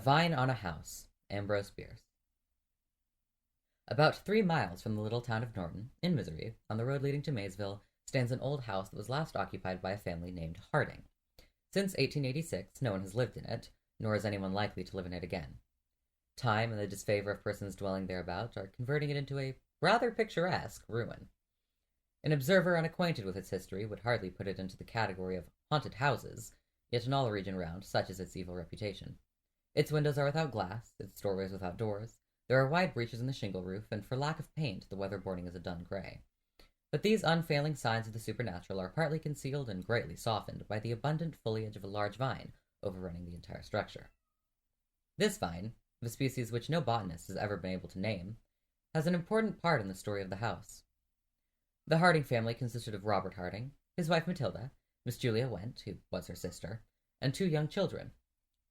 Vine on a House, Ambroise Bierce. About 3 miles from the little town of Norton, in Missouri, on the road leading to Maysville, stands an old house that was last occupied by a family named Harding. Since 1886, no one has lived in it, nor is anyone likely to live in it again. Time and the disfavor of persons dwelling thereabout are converting it into a rather picturesque ruin. An observer unacquainted with its history would hardly put it into the category of haunted houses, yet in all the region round, such is its evil reputation. Its windows are without glass, its doorways without doors. There are wide breaches in the shingle roof, and for lack of paint, the weatherboarding is a dun gray. But these unfailing signs of the supernatural are partly concealed and greatly softened by the abundant foliage of a large vine overrunning the entire structure. This vine, of a species which no botanist has ever been able to name, has an important part in the story of the house. The Harding family consisted of Robert Harding, his wife Matilda, Miss Julia Went, who was her sister, and 2 young children.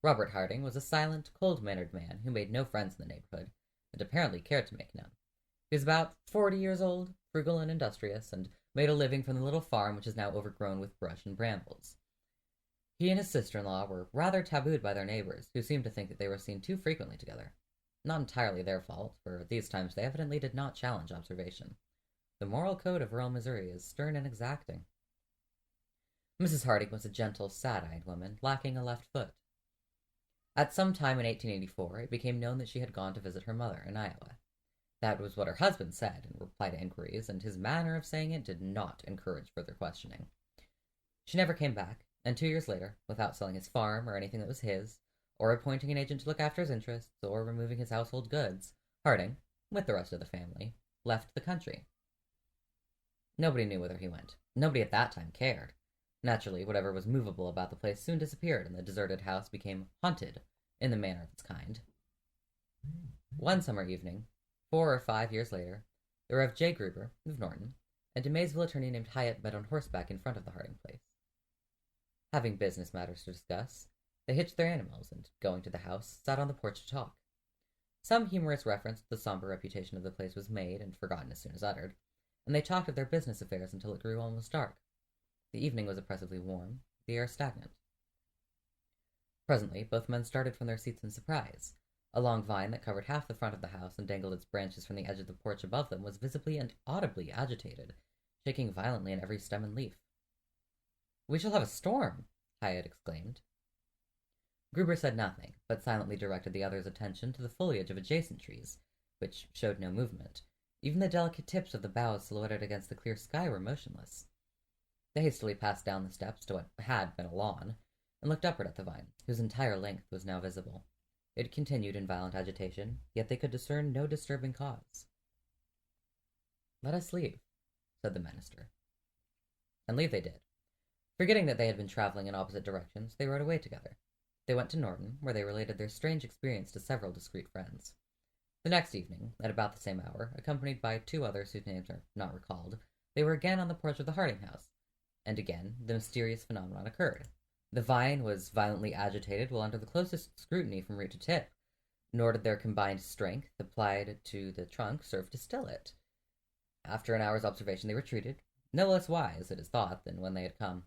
Robert Harding was a silent, cold-mannered man who made no friends in the neighborhood, and apparently cared to make none. He was about 40 years old, frugal and industrious, and made a living from the little farm which is now overgrown with brush and brambles. He and his sister-in-law were rather tabooed by their neighbors, who seemed to think that they were seen too frequently together. Not entirely their fault, for at these times they evidently did not challenge observation. The moral code of rural Missouri is stern and exacting. Mrs. Harding was a gentle, sad-eyed woman, lacking a left foot. At some time in 1884, it became known that she had gone to visit her mother in Iowa. That was what her husband said in reply to inquiries, and his manner of saying it did not encourage further questioning. She never came back, and 2 years later, without selling his farm or anything that was his, or appointing an agent to look after his interests, or removing his household goods, Harding, with the rest of the family, left the country. Nobody knew whither he went. Nobody at that time cared. Naturally, whatever was movable about the place soon disappeared, and the deserted house became haunted in the manner of its kind. One summer evening, 4 or 5 years later, the Rev. J. Gruber, of Norton, and a Maysville attorney named Hyatt met on horseback in front of the Harding place. Having business matters to discuss, they hitched their animals, and, going to the house, sat on the porch to talk. Some humorous reference to the somber reputation of the place was made and forgotten as soon as uttered, and they talked of their business affairs until it grew almost dark. The evening was oppressively warm, the air stagnant. Presently, both men started from their seats in surprise. A long vine that covered half the front of the house and dangled its branches from the edge of the porch above them was visibly and audibly agitated, shaking violently in every stem and leaf. "We shall have a storm," Hyatt exclaimed. Gruber said nothing, but silently directed the other's attention to the foliage of adjacent trees, which showed no movement. Even the delicate tips of the boughs silhouetted against the clear sky were motionless. They hastily passed down the steps to what had been a lawn, and looked upward at the vine, whose entire length was now visible. It continued in violent agitation, yet they could discern no disturbing cause. "Let us leave," said the minister. And leave they did. Forgetting that they had been traveling in opposite directions, they rode away together. They went to Norton, where they related their strange experience to several discreet friends. The next evening, at about the same hour, accompanied by 2 others whose names are not recalled, they were again on the porch of the Harding house, and again the mysterious phenomenon occurred. The vine was violently agitated while under the closest scrutiny from root to tip, nor did their combined strength, applied to the trunk, serve to still it. After an hour's observation they retreated, no less wise, it is thought, than when they had come.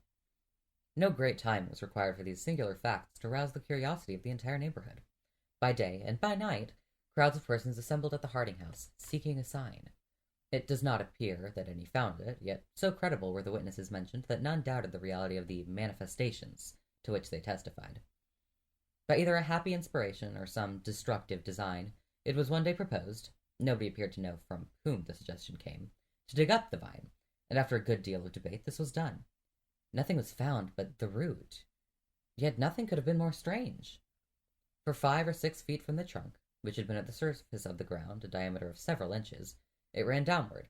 No great time was required for these singular facts to rouse the curiosity of the entire neighborhood. By day and by night, crowds of persons assembled at the Harding house, seeking a sign. It does not appear that any found it, yet so credible were the witnesses mentioned that none doubted the reality of the manifestations to which they testified. By either a happy inspiration or some destructive design, it was one day proposed, nobody appeared to know from whom the suggestion came, to dig up the vine, and after a good deal of debate this was done. Nothing was found but the root, yet nothing could have been more strange. For 5 or 6 feet from the trunk, which had been at the surface of the ground, a diameter of several inches, it ran downward,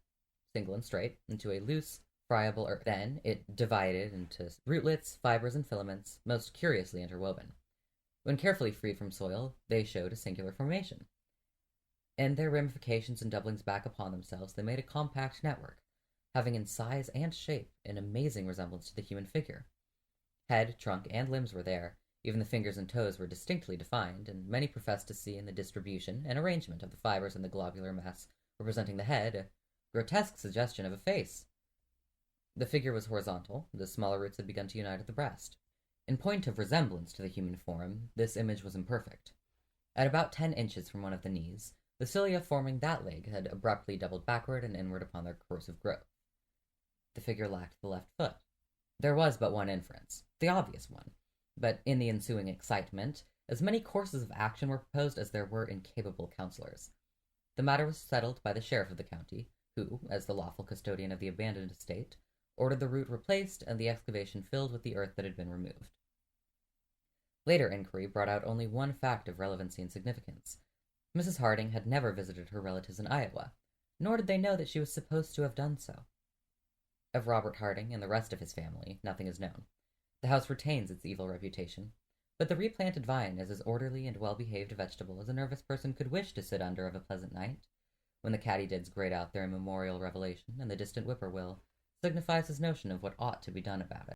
single and straight, into a loose, friable earth. Then it divided into rootlets, fibers, and filaments, most curiously interwoven. When carefully freed from soil, they showed a singular formation. In their ramifications and doublings back upon themselves, they made a compact network, having in size and shape an amazing resemblance to the human figure. Head, trunk, and limbs were there, even the fingers and toes were distinctly defined, and many professed to see in the distribution and arrangement of the fibers in the globular mass representing the head a grotesque suggestion of a face. The figure was horizontal, the smaller roots had begun to unite at the breast. In point of resemblance to the human form, this image was imperfect. At about 10 inches from one of the knees, the cilia forming that leg had abruptly doubled backward and inward upon their corrosive growth. The figure lacked the left foot. There was but one inference, the obvious one, but in the ensuing excitement, as many courses of action were proposed as there were incapable counselors. The matter was settled by the sheriff of the county, who, as the lawful custodian of the abandoned estate, ordered the root replaced and the excavation filled with the earth that had been removed. Later inquiry brought out only one fact of relevancy and significance. Mrs. Harding had never visited her relatives in Iowa, nor did they know that she was supposed to have done so. Of Robert Harding and the rest of his family, nothing is known. The house retains its evil reputation, but the replanted vine is as orderly and well-behaved a vegetable as a nervous person could wish to sit under of a pleasant night, when the katydids grate out their immemorial revelation and the distant whippoorwill signifies his notion of what ought to be done about it.